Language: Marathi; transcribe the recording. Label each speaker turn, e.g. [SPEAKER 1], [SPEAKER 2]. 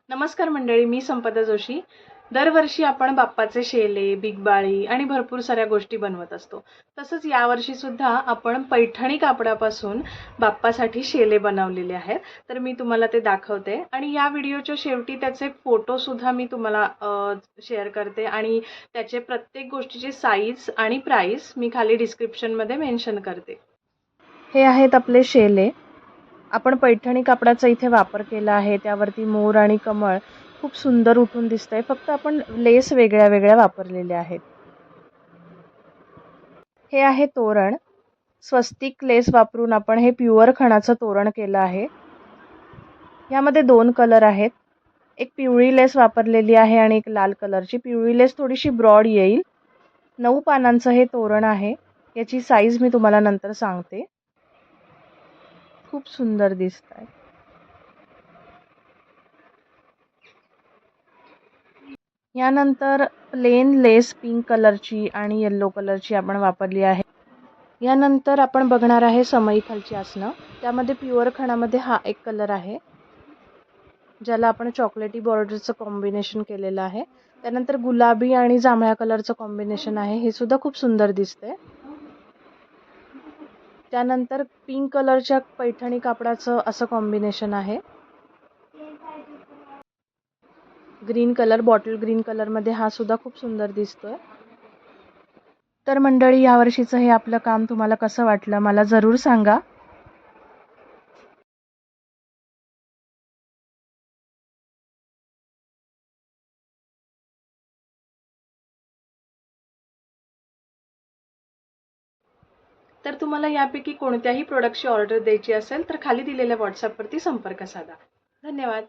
[SPEAKER 1] नमस्कार मंडळी, मी संपदा जोशी। दरवर्षी आपण बाप्पाचे शेले, बिगबाळी आणि भरपूर साऱ्या गोष्टी बनवत असतो। तसंच यावर्षी सुद्धा आपण पैठणी कापडापासून बाप्पासाठी शेले बनवलेले आहेत। तर मी तुम्हाला ते दाखवते आणि या व्हिडिओच्या शेवटी त्याचे फोटो सुद्धा मी तुम्हाला शेअर करते आणि त्याचे प्रत्येक गोष्टीची साईज आणि प्राइस मी खाली डिस्क्रिप्शनमध्ये मेन्शन करते। हे आहेत आपले शेले। आपण पैठणी कापडाचा इथे वापर केला आहे। त्यावरती मोर आणि कमळ खूप सुंदर उठून दिसतंय। फक्त आपण लेस वेगळ्या वेगळ्या वापरलेल्या आहेत। हे आहे तोरण। स्वस्तिक लेस वापरून आपण हे प्युअर खणाचं तोरण केलं आहे। यामध्ये दोन कलर आहेत। एक पिवळी लेस वापरलेली आहे आणि एक लाल कलरची। पिवळी लेस थोडीशी ब्रॉड येईल। 9 पानांचं हे तोरण आहे। याची साईज मी तुम्हाला नंतर सांगते। खूप सुंदर दिसतंय। यानंतर प्लेन लेस पिंक कलरची आणि येलो कलरची आपण वापरली आहे। यानंतर आपण बघणार आहे समई खालची आसनं। त्यामध्ये प्युअर खणामध्ये हा एक कलर आहे, ज्याला आपण चॉकलेटी बॉर्डरचं कॉम्बिनेशन केलेलं आहे। त्यानंतर गुलाबी आणि जांभळ्या कलरचं कॉम्बिनेशन आहे, हे सुद्धा खूप सुंदर दिसतंय। त्यानंतर पिंक कलरच्या पैठणी कापडाचं असं कॉम्बिनेशन आहे। Green colour, bottle green colour मध्ये हा सुद्धा खूप सुंदर दिसतोय। तर मंडळी, यावर्षीचं हे आपलं काम तुम्हाला कसं वाटलं मला जरूर सांगा। तर तुम्हाला यापैकी कोणत्याही प्रोडक्टची ऑर्डर द्यायची असेल तर खाली दिलेल्या व्हॉट्सॲपवरती संपर्क साधा। धन्यवाद।